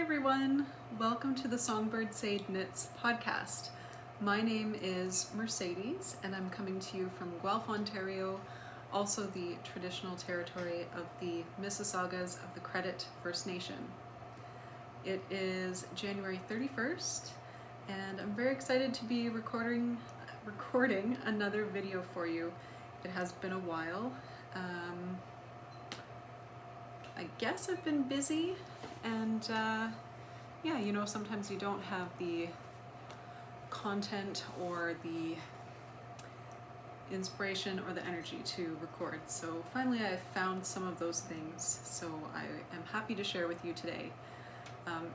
everyone, welcome to the Songbird Sade Knits podcast. My name is Mercedes and I'm coming to you from Guelph, Ontario, also the traditional territory of the Mississaugas of the Credit First Nation. It is January 31st and I'm very excited to be recording another video for you. It has been a while. I guess I've been busy and yeah, you know, sometimes you don't have the content or the inspiration or the energy to record. So finally I found some of those things, so I am happy to share with you today.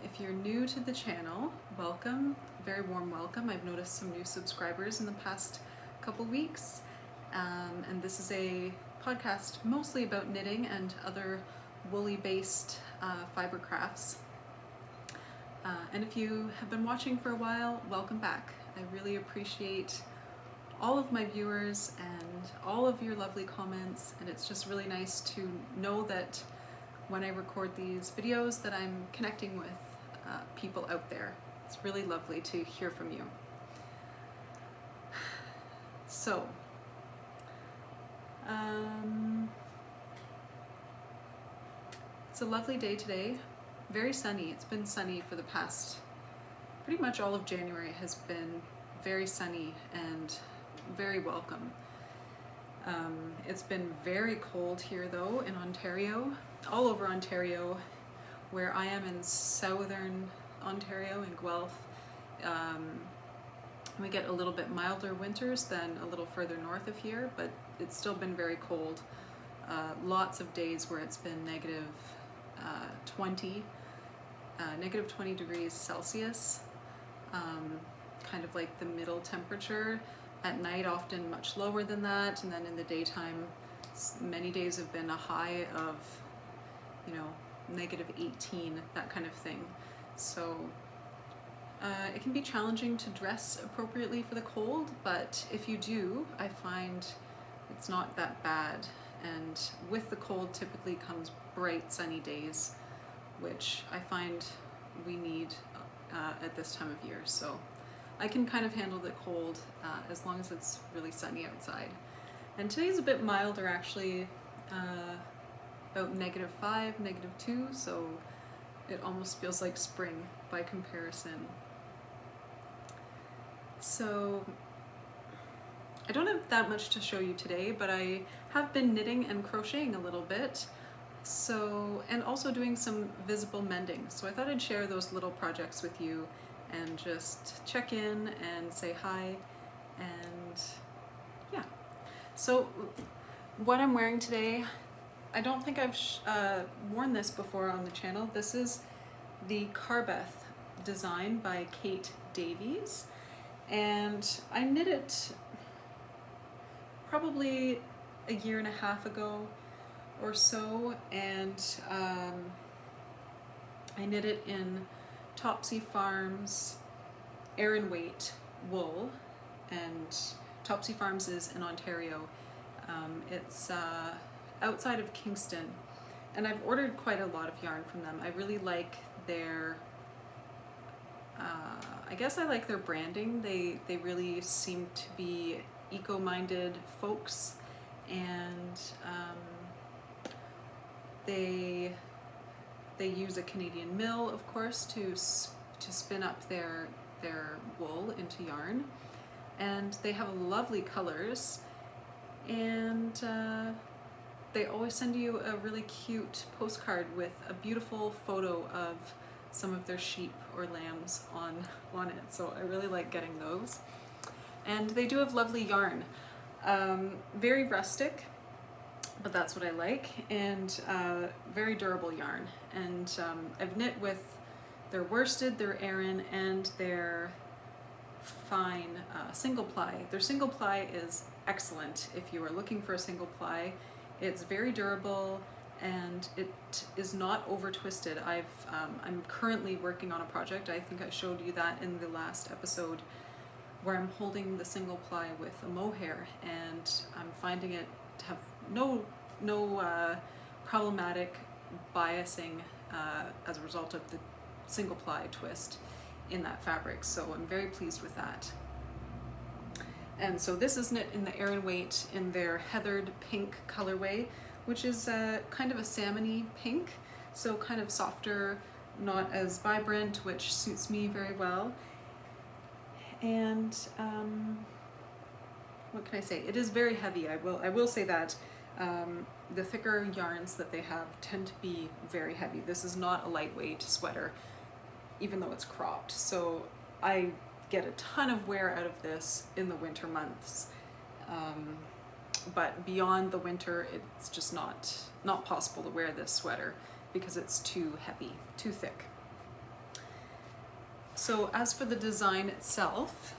If you're new to the channel, welcome, very warm welcome. I've noticed some new subscribers in the past couple weeks, and this is a podcast mostly about knitting and other woolly based fiber crafts. And if you have been watching for a while, welcome back. I really appreciate all of my viewers and all of your lovely comments, and it's just really nice to know that when I record these videos that I'm connecting with people out there. It's really lovely to hear from you. So it's a lovely day today, very sunny. It's been sunny for the past, pretty much all of January has been very sunny and very welcome. It's been very cold here though in Ontario, all over Ontario. Where I am in southern Ontario in Guelph, we get a little bit milder winters than a little further north of here, but it's still been very cold. Lots of days where it's been negative 20 degrees Celsius, kind of like the middle temperature. At night often much lower than that, and then in the daytime many days have been a high of, you know, negative 18, that kind of thing. So it can be challenging to dress appropriately for the cold, but if you do, I find it's not that bad. And with the cold typically comes bright sunny days, which I find we need at this time of year. So I can kind of handle the cold as long as it's really sunny outside. And today's a bit milder actually, about -5, -2, so it almost feels like spring by comparison. So I don't have that much to show you today, but I have been knitting and crocheting a little bit, so, and also doing some visible mending. So I thought I'd share those little projects with you and just check in and say hi, and yeah. So what I'm wearing today, I don't think I've worn this before on the channel. This is the Carbeth design by Davies, and I knit it probably a year and a half ago or so, and I knit it in Topsy Farms Aran weight wool, and Topsy Farms is in Ontario. It's outside of Kingston, and I've ordered quite a lot of yarn from them. I really like their I guess I like their branding. They really seem to be eco-minded folks, and they use a Canadian mill, of course, to spin up their wool into yarn, and they have lovely colors, and they always send you a really cute postcard with a beautiful photo of some of their sheep or lambs on it, so I really like getting those. And they do have lovely yarn, very rustic, but that's what I like, and very durable yarn. And I've knit with their worsted, their Aran, and their fine single ply. Their single ply is excellent if you are looking for a single ply. It's very durable and it is not over twisted. I'm currently working on a project, I think I showed you that in the last episode, where I'm holding the single ply with a mohair, and I'm finding it to have no problematic biasing as a result of the single ply twist in that fabric, so I'm very pleased with that. And so this is knit in the Aran Weight in their heathered pink colorway, which is kind of a salmony pink, so kind of softer, not as vibrant, which suits me very well. And what can I say? It is very heavy. I will say that. The thicker yarns that they have tend to be very heavy. This is not a lightweight sweater, even though it's cropped. So I get a ton of wear out of this in the winter months. But beyond the winter, it's just not possible to wear this sweater because it's too heavy, too thick. So as for the design itself,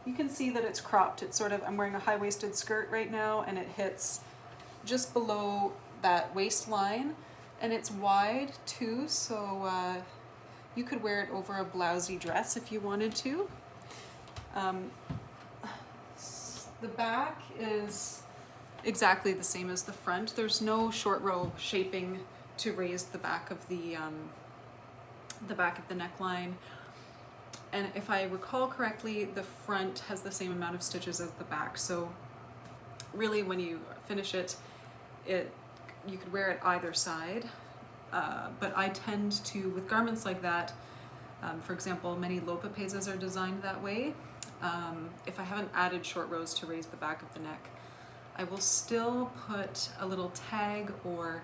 you can see that it's cropped. It's sort of, I'm wearing a high-waisted skirt right now, and it hits just below that waistline, and it's wide too, so you could wear it over a blousey dress if you wanted to. The back is exactly the same as the front. There's no short row shaping to raise the back of the neckline. And if I recall correctly, the front has the same amount of stitches as the back. So really when you finish it, you could wear it either side. But I tend to, with garments like that, for example, many lopa pezas are designed that way. If I haven't added short rows to raise the back of the neck, I will still put a little tag or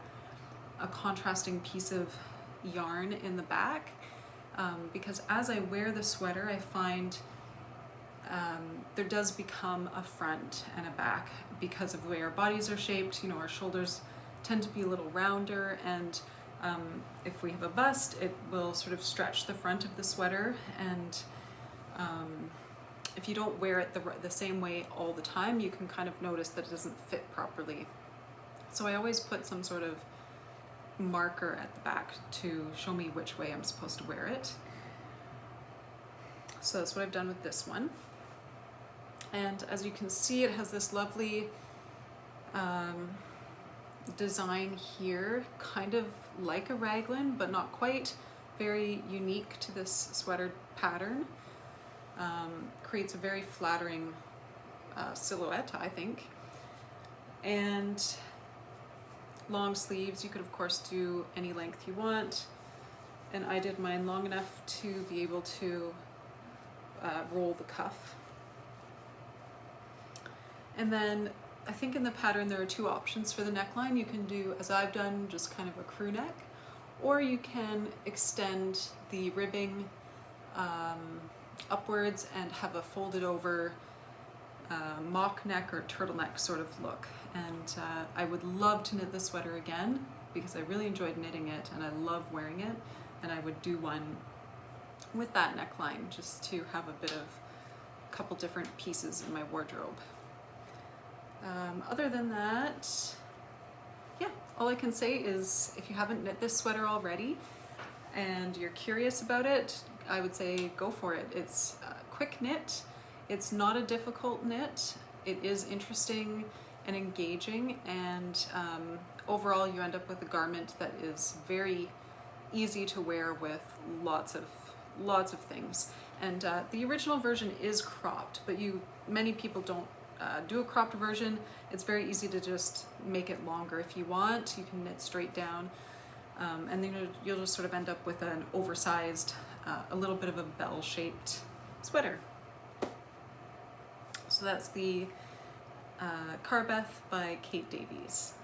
a contrasting piece of yarn in the back. Because as I wear the sweater, I find there does become a front and a back because of the way our bodies are shaped. You know, our shoulders tend to be a little rounder, and if we have a bust, it will sort of stretch the front of the sweater, and if you don't wear it the same way all the time, you can kind of notice that it doesn't fit properly. So I always put some sort of marker at the back to show me which way I'm supposed to wear it. So that's what I've done with this one. And as you can see, it has this lovely design here, kind of like a raglan, but not quite. Very unique to this sweater pattern. Creates a very flattering silhouette, I think. And long sleeves, you could of course do any length you want, and I did mine long enough to be able to roll the cuff. And then I think in the pattern there are two options for the neckline. You can do, as I've done, just kind of a crew neck, or you can extend the ribbing upwards and have a folded over mock neck or turtleneck sort of look. And I would love to knit this sweater again because I really enjoyed knitting it and I love wearing it, and I would do one with that neckline just to have a bit of a couple different pieces in my wardrobe. Other than that, yeah, all I can say is if you haven't knit this sweater already and you're curious about it, I would say go for it. It's a quick knit, it's not a difficult knit, it is interesting and engaging, and overall you end up with a garment that is very easy to wear with lots of things. And the original version is cropped, but many people don't do a cropped version. It's very easy to just make it longer if you want. You can knit straight down, and then you'll just sort of end up with an oversized, a little bit of a bell-shaped sweater. So that's the Carbeth by Kate Davies.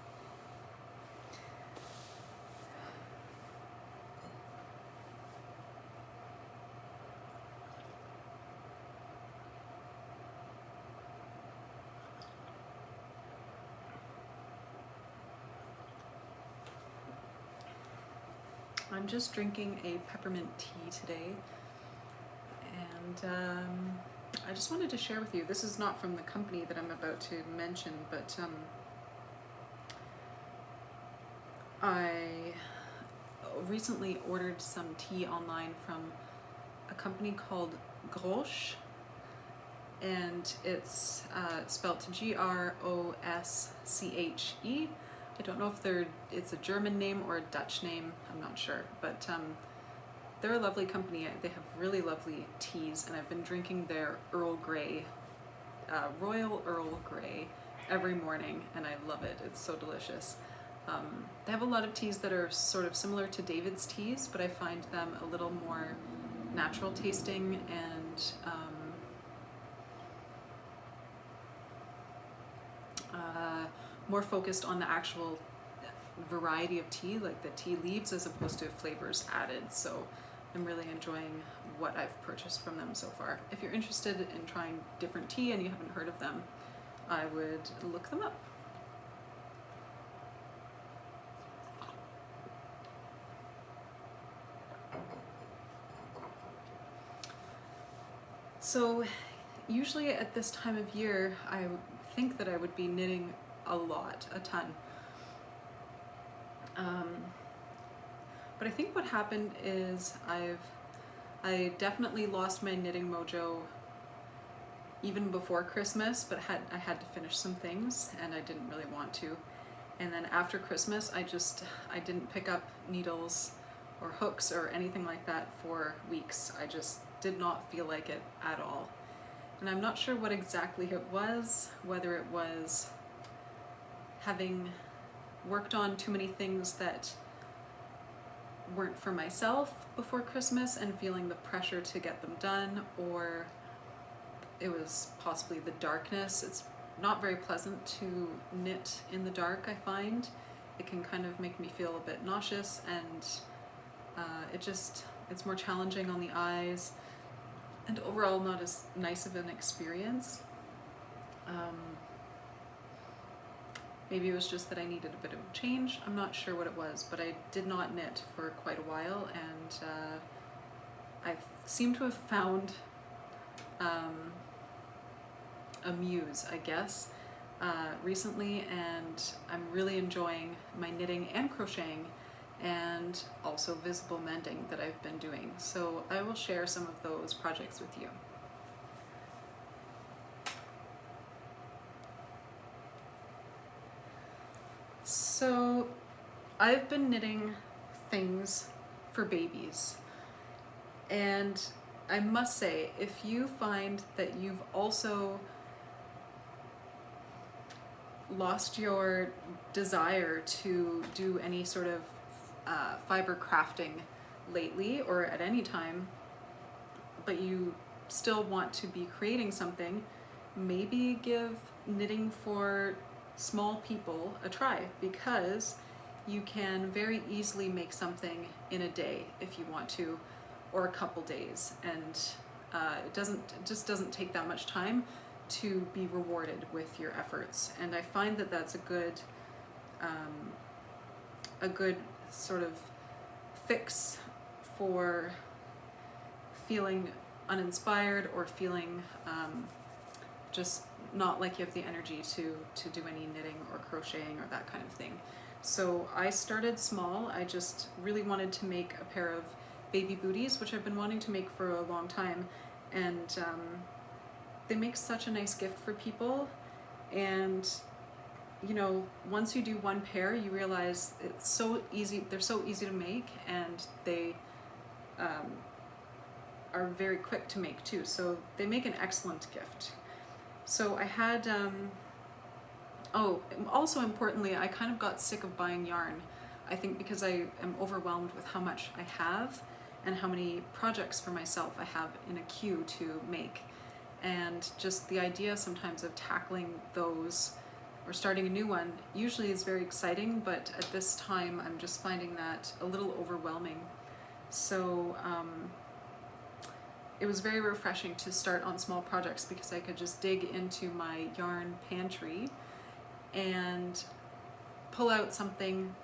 I'm just drinking a peppermint tea today, and I just wanted to share with you, this is not from the company that I'm about to mention, but I recently ordered some tea online from a company called Grosch, and it's spelled Grosche. I don't know if it's a German name or a Dutch name, I'm not sure, but they're a lovely company. They have really lovely teas, and I've been drinking their Earl Grey, Royal Earl Grey every morning, and I love it. It's so delicious. They have a lot of teas that are sort of similar to David's teas, but I find them a little more natural tasting and more focused on the actual variety of tea, like the tea leaves, as opposed to flavors added. So I'm really enjoying what I've purchased from them so far. If you're interested in trying different tea and you haven't heard of them, I would look them up. So usually at this time of year, I think that I would be knitting a ton. But I think what happened is I definitely lost my knitting mojo even before Christmas, but I had to finish some things and I didn't really want to. And then after Christmas, I didn't pick up needles or hooks or anything like that for weeks. I just did not feel like it at all. And I'm not sure what exactly it was, whether it was having worked on too many things that weren't for myself before Christmas and feeling the pressure to get them done, or it was possibly the darkness. It's not very pleasant to knit in the dark, I find. It can kind of make me feel a bit nauseous, and it's more challenging on the eyes, and overall not as nice of an experience. Maybe it was just that I needed a bit of a change. I'm not sure what it was, but I did not knit for quite a while, and I seem to have found a muse, I guess, recently, and I'm really enjoying my knitting and crocheting, and also visible mending that I've been doing. So I will share some of those projects with you. So I've been knitting things for babies, and I must say, if you find that you've also lost your desire to do any sort of fiber crafting lately or at any time, but you still want to be creating something, maybe give knitting for small people a try, because you can very easily make something in a day if you want to, or a couple days, and it just doesn't take that much time to be rewarded with your efforts. And I find that that's a good sort of fix for feeling uninspired or feeling just not like you have the energy to do any knitting or crocheting or that kind of thing. So I started small. I just really wanted to make a pair of baby booties, which I've been wanting to make for a long time, and they make such a nice gift for people. And you know, once you do one pair, you realize it's so easy. They're so easy to make, and they are very quick to make too. So they make an excellent gift. So I had, also importantly, I kind of got sick of buying yarn. I think because I am overwhelmed with how much I have and how many projects for myself I have in a queue to make. And just the idea sometimes of tackling those or starting a new one usually is very exciting, but at this time I'm just finding that a little overwhelming. So it was very refreshing to start on small projects, because I could just dig into my yarn pantry and pull out something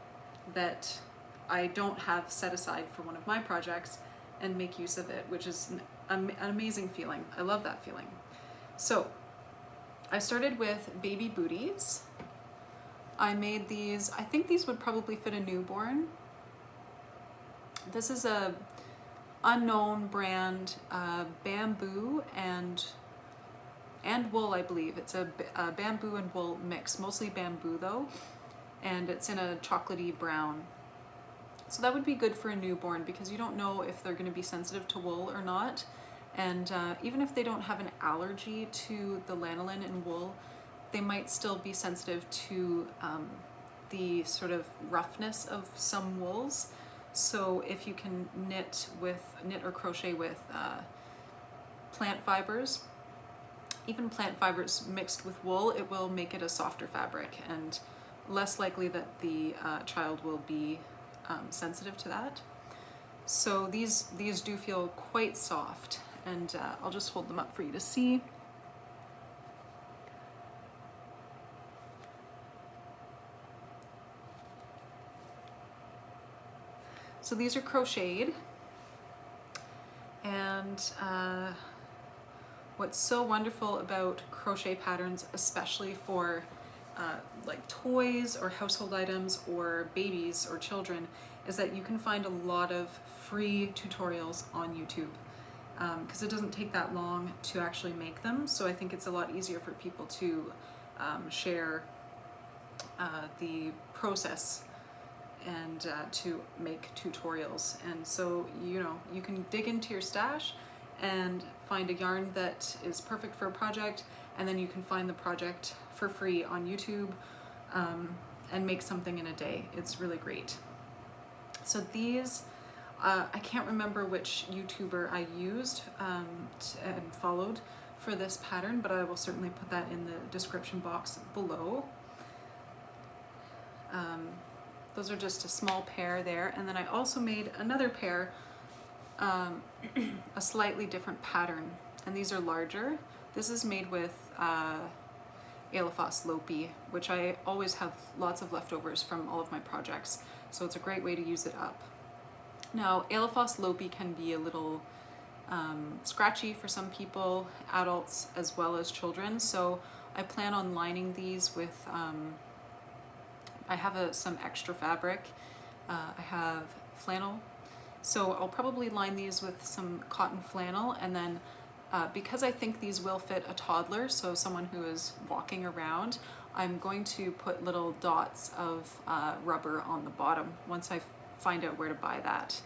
that I don't have set aside for one of my projects and make use of it, which is an amazing feeling. I love that feeling. So I started with baby booties. I made these, I think these would probably fit a newborn. This is a unknown brand, bamboo and wool, I believe. It's a bamboo and wool mix, mostly bamboo though. and it's in a chocolatey brown. So that would be good for a newborn because you don't know if they're going to be sensitive to wool or not. And even if they don't have an allergy to the lanolin and wool, they might still be sensitive to the sort of roughness of some wools. So if you can knit or crochet with plant fibers, even plant fibers mixed with wool, it will make it a softer fabric and less likely that the child will be sensitive to that. So these do feel quite soft, and I'll just hold them up for you to see. So these are crocheted, and what's so wonderful about crochet patterns, especially for like toys or household items or babies or children, is that you can find a lot of free tutorials on YouTube because it doesn't take that long to actually make them. So I think it's a lot easier for people to share the process and to make tutorials. And so, you know, you can dig into your stash and find a yarn that is perfect for a project, and then you can find the project for free on YouTube and make something in a day. It's really great. So these, I can't remember which YouTuber I used and followed for this pattern, but I will certainly put that in the description box below. Those are just a small pair there, and then I also made another pair, a slightly different pattern, and these are larger. This is made with Elephas Lopi, which I always have lots of leftovers from all of my projects, so it's a great way to use it up. Now, Elephas Lopi can be a little scratchy for some people, adults as well as children, so I plan on lining these with I have some extra fabric. I have flannel, so I'll probably line these with some cotton flannel, and then because I think these will fit a toddler, so someone who is walking around, I'm going to put little dots of rubber on the bottom once I find out where to buy that.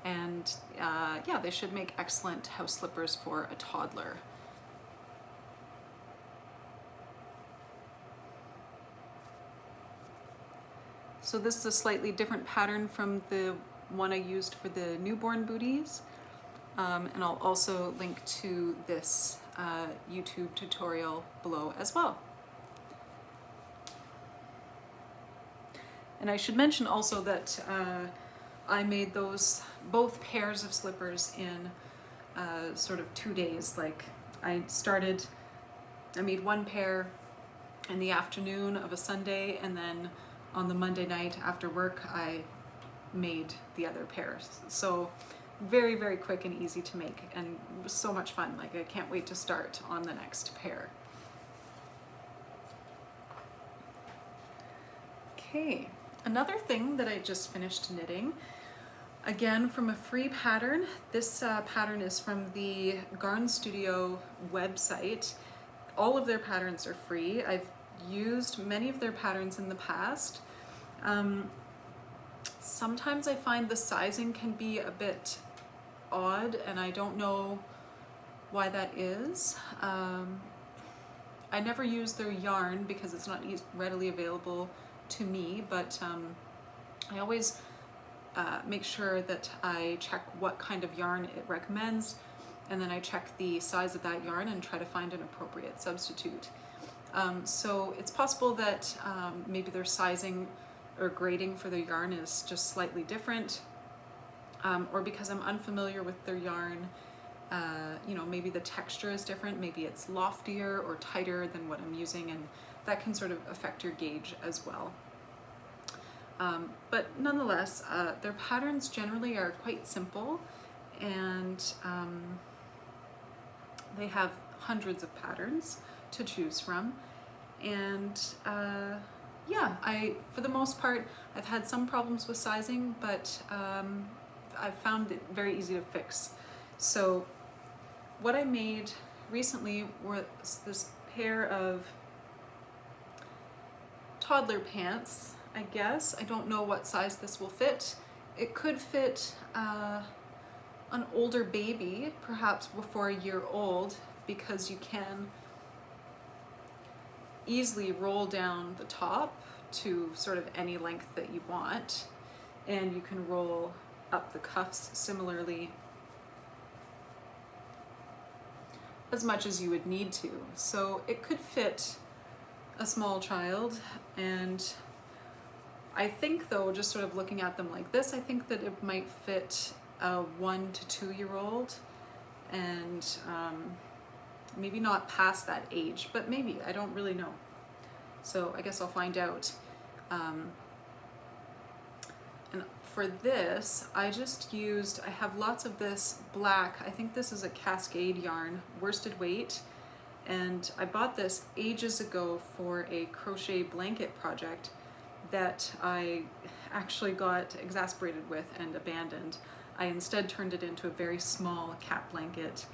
And yeah, they should make excellent house slippers for a toddler. So this is a slightly different pattern from the one I used for the newborn booties. And I'll also link to this YouTube tutorial below as well. And I should mention also that I made both pairs of slippers in sort of 2 days. Like I made one pair in the afternoon of a Sunday, and then on the Monday night after work, I made the other pairs. So very, very quick and easy to make, and so much fun. Like I can't wait to start on the next pair. Okay, another thing that I just finished knitting, again from a free pattern. This pattern is from the Garn Studio website. All of their patterns are free. I've used many of their patterns in the past. Sometimes I find the sizing can be a bit odd, and I don't know why that is. I never use their yarn because it's not readily available to me, but I always make sure that I check what kind of yarn it recommends, and then I check the size of that yarn and try to find an appropriate substitute. So it's possible that maybe their sizing or grading for their yarn is just slightly different, or because I'm unfamiliar with their yarn, you know, maybe the texture is different, maybe it's loftier or tighter than what I'm using, and that can sort of affect your gauge as well. But nonetheless, their patterns generally are quite simple, and they have hundreds of patterns to choose from. And yeah, for the most part, I've had some problems with sizing, but I've found it very easy to fix. So what I made recently was this pair of toddler pants, I guess. I don't know what size this will fit. It could fit an older baby, perhaps before a year old, because you can easily roll down the top to sort of any length that you want, and you can roll up the cuffs similarly as much as you would need to. So it could fit a small child, and I think though, just sort of looking at them like this, I think that it might fit a 1 to 2 year old, and maybe not past that age, but maybe, I don't really know. So I guess I'll find out. And for this, I have lots of this black, I think this is a Cascade yarn, worsted weight, and I bought this ages ago for a crochet blanket project that I actually got exasperated with and abandoned. I instead turned it into a very small cat blanket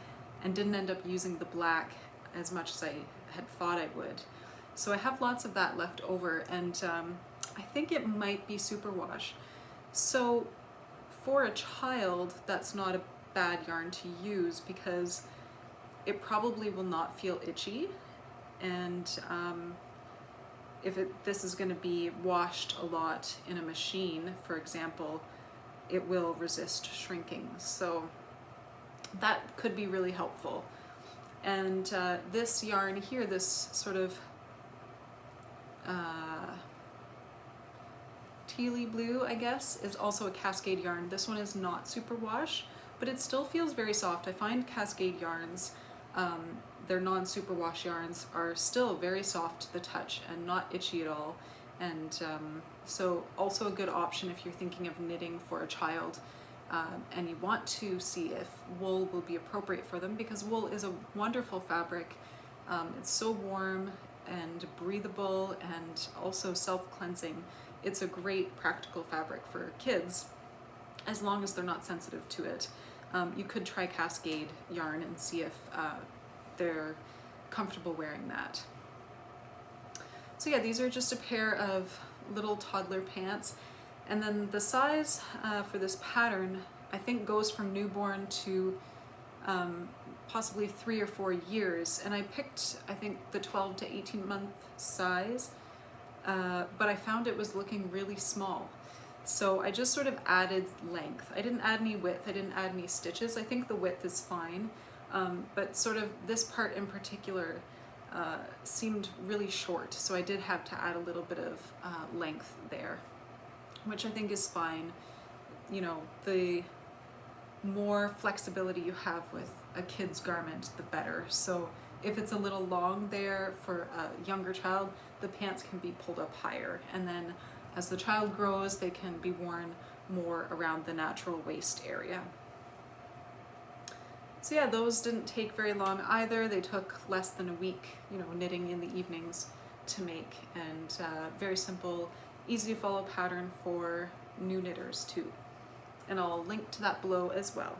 and didn't end up using the black as much as I had thought I would. So I have lots of that left over, and I think it might be superwash. So for a child, that's not a bad yarn to use because it probably will not feel itchy, and if this is going to be washed a lot in a machine, for example, it will resist shrinking. So that could be really helpful. And this yarn here, this sort of tealy blue, I guess, is also a Cascade yarn. This one is not superwash, but it still feels very soft. I find Cascade yarns, their non-superwash yarns, are still very soft to the touch and not itchy at all. And so also a good option if you're thinking of knitting for a child and you want to see if wool will be appropriate for them, because wool is a wonderful fabric. It's so warm and breathable and also self-cleansing. It's a great practical fabric for kids as long as they're not sensitive to it. You could try Cascade yarn and see if they're comfortable wearing that. So yeah, these are just a pair of little toddler pants. And then the size for this pattern, I think, goes from newborn to possibly 3 or 4 years. And I picked, I think, the 12 to 18 month size, but I found it was looking really small. So I just sort of added length. I didn't add any width, I didn't add any stitches. I think the width is fine, but sort of this part in particular seemed really short, so I did have to add a little bit of length there, which I think is fine. You know, the more flexibility you have with a kid's garment, the better. So if it's a little long there for a younger child, the pants can be pulled up higher, and then as the child grows, they can be worn more around the natural waist area. So yeah, those didn't take very long either. They took less than a week, you know, knitting in the evenings to make, and very simple, easy to follow pattern for new knitters too. And I'll link to that below as well.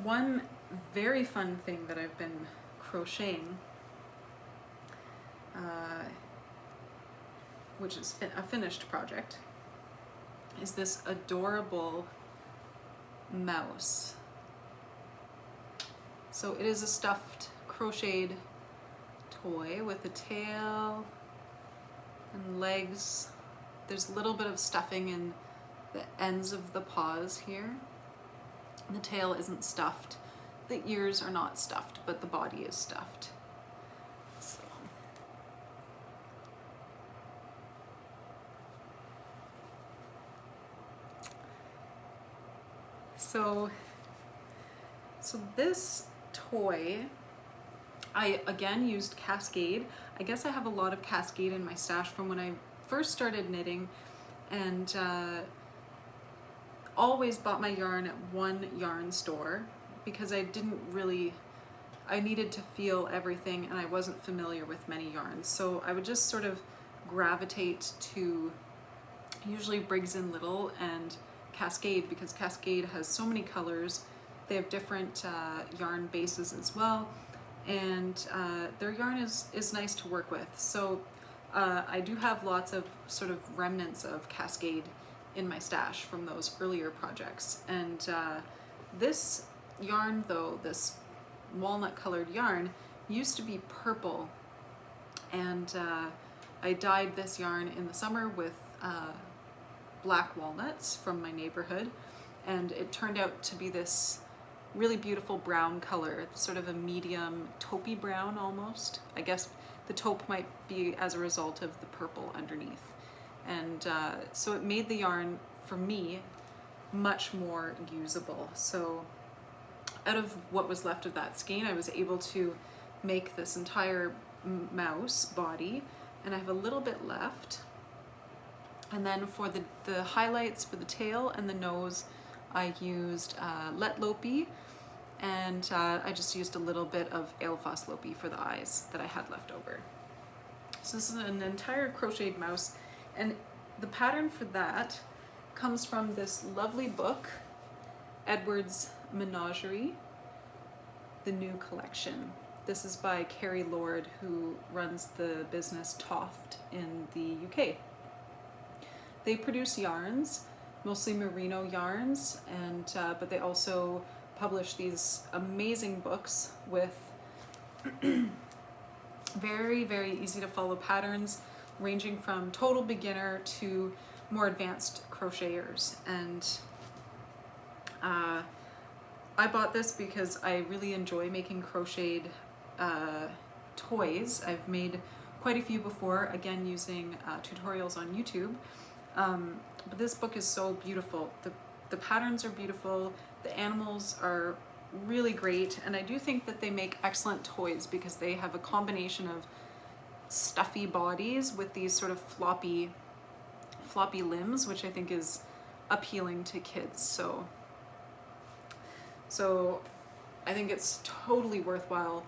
One very fun thing that I've been crocheting, which is a finished project, is this adorable mouse. So it is a stuffed crocheted toy with a tail and legs. There's a little bit of stuffing in the ends of the paws here. The tail isn't stuffed, the ears are not stuffed, but the body is stuffed. So this toy, I again used Cascade. I guess I have a lot of Cascade in my stash from when I first started knitting, and always bought my yarn at one yarn store because I I needed to feel everything, and I wasn't familiar with many yarns. So I would just sort of gravitate to usually Briggs and Little and Cascade, because Cascade has so many colors. They have different yarn bases as well, and their yarn is nice to work with. So I do have lots of sort of remnants of Cascade in my stash from those earlier projects. And this yarn though, this walnut colored yarn, used to be purple, and I dyed this yarn in the summer with black walnuts from my neighborhood, and it turned out to be this really beautiful brown color, sort of a medium taupey brown almost. I guess the taupe might be as a result of the purple underneath. And so it made the yarn, for me, much more usable. So out of what was left of that skein, I was able to make this entire mouse body, and I have a little bit left. And then for the highlights for the tail and the nose, I used Let Lopi, and I just used a little bit of Aelfos Lopi for the eyes that I had left over. So this is an entire crocheted mouse, and the pattern for that comes from this lovely book, Edward's Menagerie, the new collection. This is by Carrie Lord, who runs the business Toft in the UK. They produce yarns, mostly merino yarns, and but they also publish these amazing books with very, very easy to follow patterns, ranging from total beginner to more advanced crocheters. And I bought this because I really enjoy making crocheted toys. I've made quite a few before, again using tutorials on YouTube. But this book is so beautiful. The patterns are beautiful, the animals are really great, and I do think that they make excellent toys because they have a combination of stuffy bodies with these sort of floppy limbs, which I think is appealing to kids. So I think it's totally worthwhile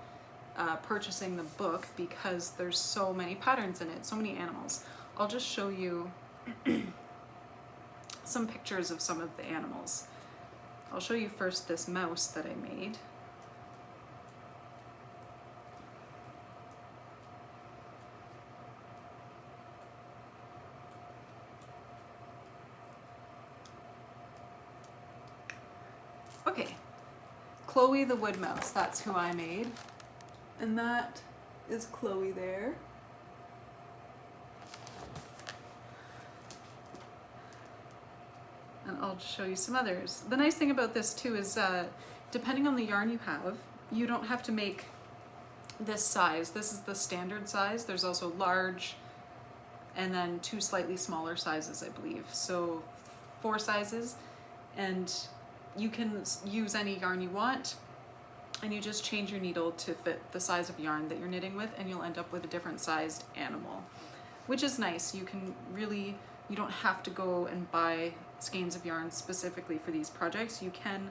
purchasing the book because there's so many patterns in it, so many animals. I'll just show you some pictures of some of the animals. I'll show you first this mouse that I made. Okay, Chloe the wood mouse, that's who I made. And that is Chloe there. And I'll show you some others. The nice thing about this too is depending on the yarn you have, you don't have to make this size. This is the standard size. There's also large and then 2 slightly smaller sizes, I believe. So 4 sizes, and you can use any yarn you want, and you just change your needle to fit the size of yarn that you're knitting with, and you'll end up with a different sized animal, which is nice. You can really, you don't have to go and buy skeins of yarn specifically for these projects. You can,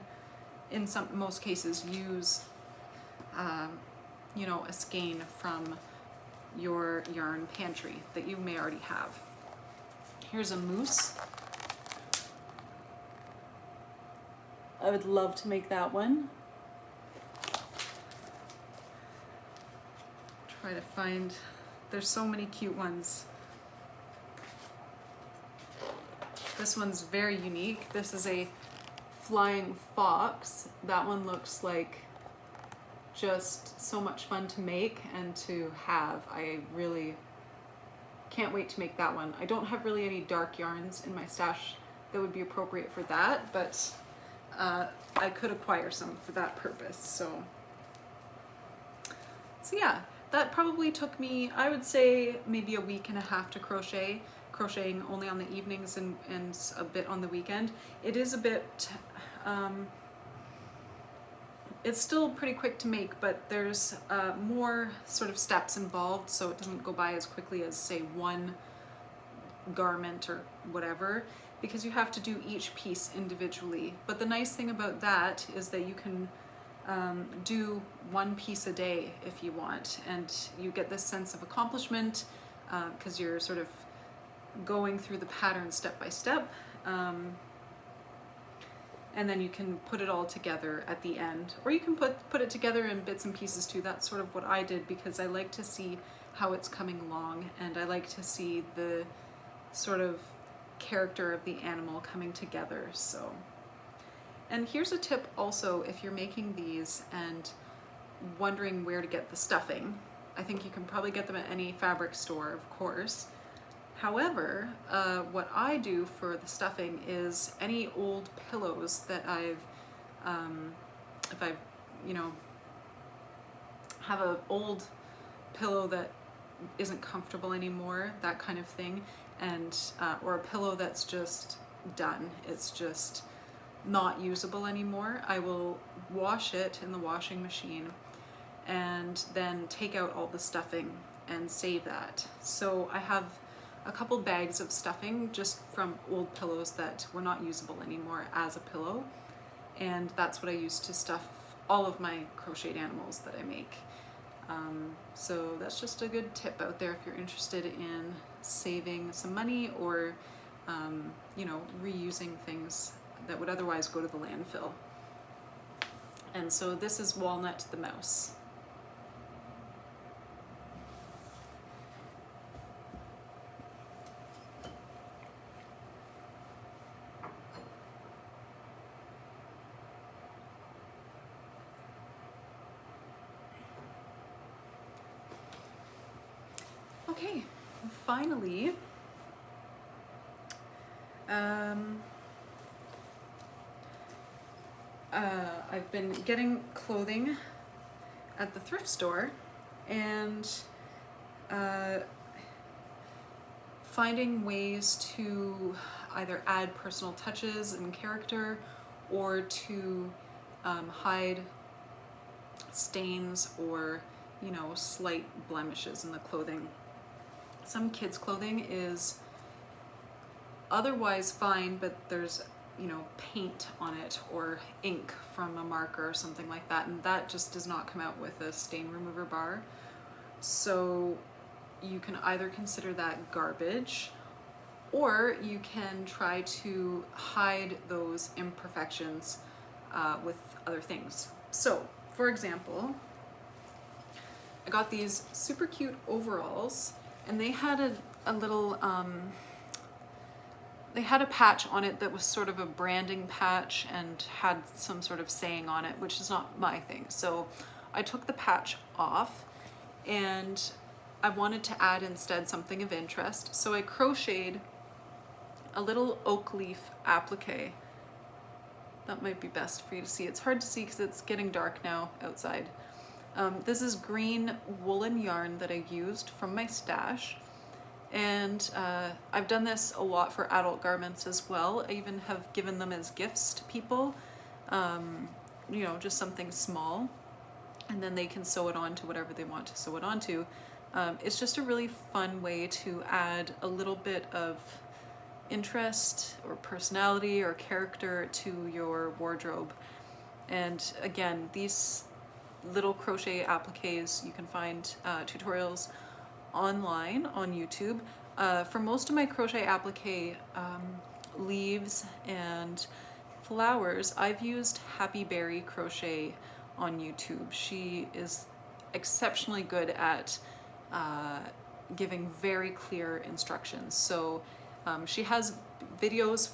in most cases, use you know, a skein from your yarn pantry that you may already have. Here's a moose. I would love to make that one. Try to find, there's so many cute ones. This one's very unique. This is a flying fox. That one looks like just so much fun to make and to have. I really can't wait to make that one. I don't have really any dark yarns in my stash that would be appropriate for that, but I could acquire some for that purpose. So yeah, that probably took me, I would say, maybe a week and a half to crochet, crocheting only on the evenings and a bit on the weekend. It is a bit, it's still pretty quick to make, but there's more sort of steps involved, so it doesn't go by as quickly as, say, one garment or whatever, because you have to do each piece individually. But the nice thing about that is that you can do one piece a day if you want, and you get this sense of accomplishment because you're sort of going through the pattern step by step, and then you can put it all together at the end, or you can put it together in bits and pieces too. That's sort of what I did, because I like to see how it's coming along, and I like to see the sort of character of the animal coming together. So, and here's a tip also, if you're making these and wondering where to get the stuffing. I think you can probably get them at any fabric store, of course. However, what I do for the stuffing is any old pillows that if I've, you know, have an old pillow that isn't comfortable anymore, that kind of thing, and or a pillow that's just done, it's just not usable anymore, I will wash it in the washing machine and then take out all the stuffing and save that. So I have a couple bags of stuffing just from old pillows that were not usable anymore as a pillow, and that's what I use to stuff all of my crocheted animals that I make. So that's just a good tip out there if you're interested in saving some money, or you know, reusing things that would otherwise go to the landfill. And so this is Walnut the mouse. Okay, finally, I've been getting clothing at the thrift store, and finding ways to either add personal touches and character, or to hide stains or, you know, slight blemishes in the clothing. Some kids' clothing is otherwise fine, but there's, you know, paint on it or ink from a marker or something like that, and that just does not come out with a stain remover bar. So you can either consider that garbage, or you can try to hide those imperfections with other things. So, for example, I got these super cute overalls, and they had a little, they had a patch on it that was sort of a branding patch and had some sort of saying on it, which is not my thing. So I took the patch off, and I wanted to add instead something of interest. So I crocheted a little oak leaf applique. That might be best for you to see. It's hard to see because it's getting dark now outside. This is green woolen yarn that I used from my stash, and I've done this a lot for adult garments as well. I even have given them as gifts to people, you know, just something small, and then they can sew it on to whatever they want to sew it onto. It's just a really fun way to add a little bit of interest or personality or character to your wardrobe. And again, these little crochet appliques, you can find tutorials online on YouTube. For most of my crochet applique leaves and flowers, I've used Happy Berry Crochet on YouTube. She is exceptionally good at giving very clear instructions. So she has videos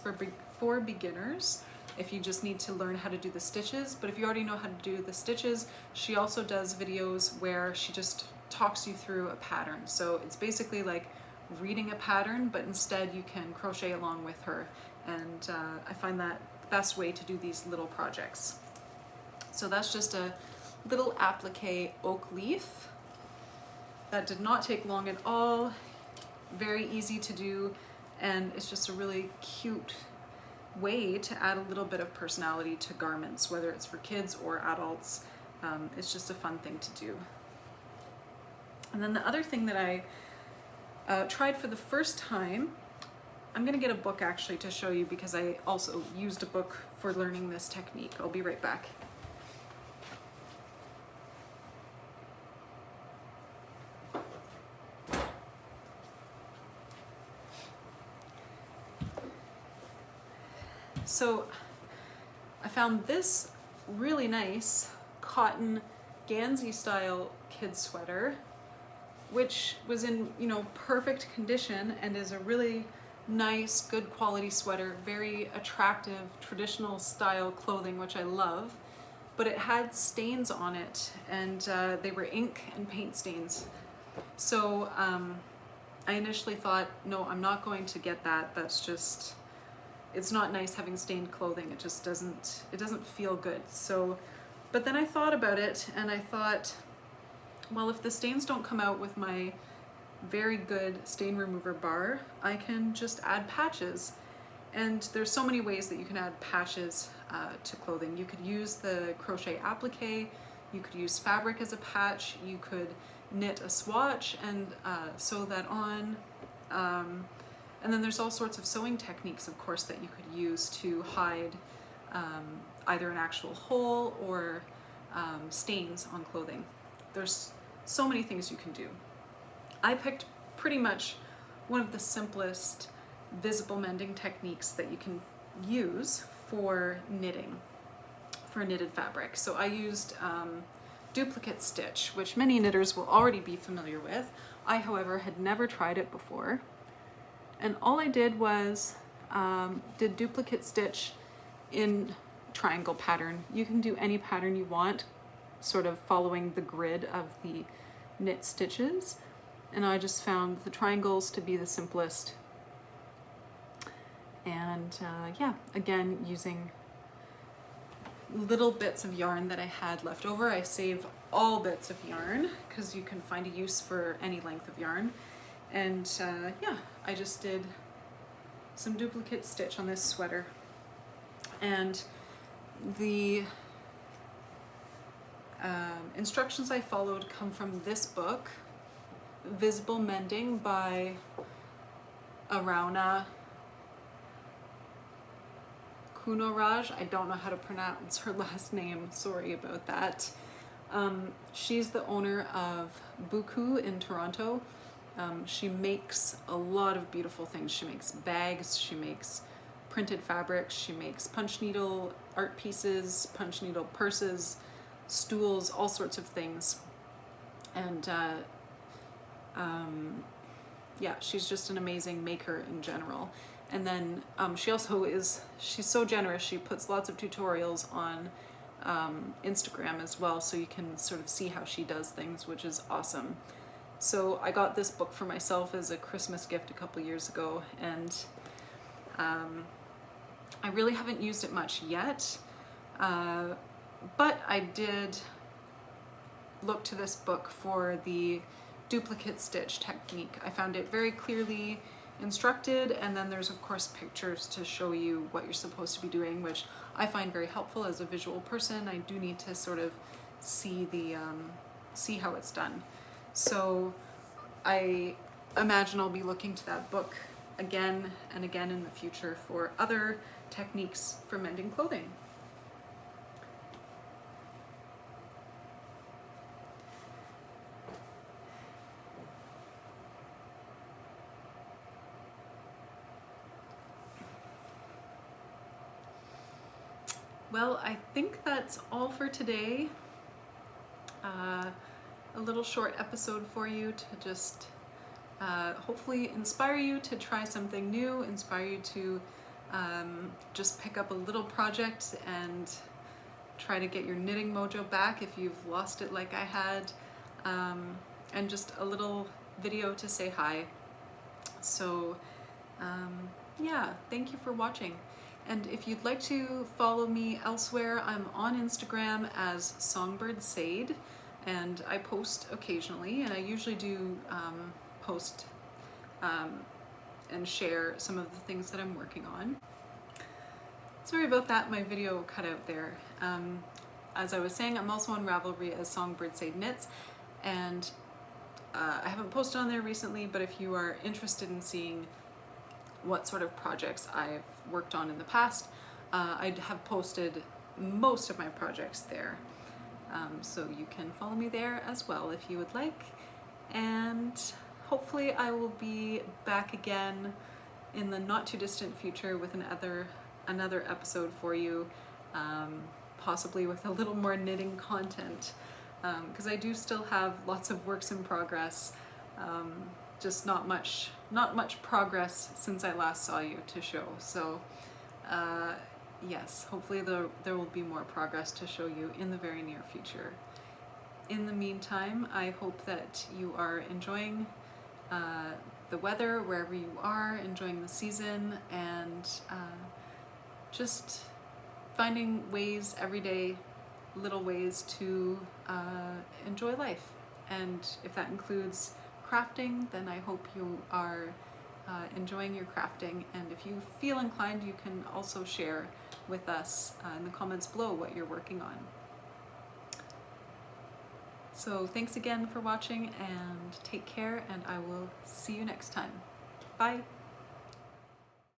for beginners if you just need to learn how to do the stitches, but if you already know how to do the stitches, she also does videos where she just talks you through a pattern. So it's basically like reading a pattern, but instead you can crochet along with her, and I find that the best way to do these little projects. So that's just a little applique oak leaf. That did not take long at all, very easy to do, and it's just a really cute way to add a little bit of personality to garments, whether it's for kids or adults. It's just a fun thing to do. And then the other thing that I tried for the first time, I'm gonna get a book actually to show you, because I also used a book for learning this technique. I'll be right back. So I found this really nice cotton Gansey style kid sweater, which was in, you know, perfect condition and is a really nice, good quality sweater, very attractive, traditional style clothing, which I love, but it had stains on it, and they were ink and paint stains. So I initially thought, no, I'm not going to get that. That's just, it's not nice having stained clothing. It just doesn't, it doesn't feel good. So, but then I thought about it and I thought, well, if the stains don't come out with my very good stain remover bar, I can just add patches. And there's so many ways that you can add patches to clothing. You could use the crochet applique, you could use fabric as a patch, you could knit a swatch and sew that on. And then there's all sorts of sewing techniques, of course, that you could use to hide either an actual hole or stains on clothing. There's so many things you can do. I picked pretty much one of the simplest visible mending techniques that you can use for knitting, for knitted fabric. So I used duplicate stitch, which many knitters will already be familiar with. I, however, had never tried it before. And all I did was did duplicate stitch in triangle pattern. You can do any pattern you want, sort of following the grid of the knit stitches. And I just found the triangles to be the simplest. And yeah, again, using little bits of yarn that I had left over. I save all bits of yarn because you can find a use for any length of yarn. And yeah, I just did some duplicate stitch on this sweater. And the instructions I followed come from this book, Visible Mending by Arauna Kunoraj. I don't know how to pronounce her last name, sorry about that. She's the owner of Buku in Toronto. She makes a lot of beautiful things. She makes bags, she makes printed fabrics, she makes punch needle art pieces, punch needle purses, stools, all sorts of things. And yeah, she's just an amazing maker in general. And then she also she's so generous, she puts lots of tutorials on Instagram as well, so you can sort of see how she does things, which is awesome. So I got this book for myself as a Christmas gift a couple years ago, and I really haven't used it much yet, but I did look to this book for the duplicate stitch technique. I found it very clearly instructed, and then there's of course pictures to show you what you're supposed to be doing, which I find very helpful as a visual person. I do need to sort of see the see how it's done. So I imagine I'll be looking to that book again and again in the future for other techniques for mending clothing. Well, I think that's all for today. A little short episode for you to just hopefully inspire you to try something new, inspire you to just pick up a little project and try to get your knitting mojo back if you've lost it like I had, and just a little video to say hi. So yeah, thank you for watching. And if you'd like to follow me elsewhere, I'm on Instagram as Songbird Sade, and I post occasionally, and I usually do post and share some of the things that I'm working on. Sorry about that, my video cut out there. As I was saying, I'm also on Ravelry as Songbird Sade Knits, and I haven't posted on there recently, but if you are interested in seeing what sort of projects I've worked on in the past, I have posted most of my projects there. So you can follow me there as well if you would like. And hopefully I will be back again in the not too distant future with another episode for you, possibly with a little more knitting content, because I do still have lots of works in progress, just not much progress since I last saw you to show. So yes, hopefully there will be more progress to show you in the very near future. In the meantime, I hope that you are enjoying the weather wherever you are, enjoying the season, and just finding ways every day, little ways to enjoy life. And if that includes crafting, then I hope you are enjoying your crafting. And if you feel inclined, you can also share with us in the comments below what you're working on. So thanks again for watching, and take care, and I will see you next time. Bye!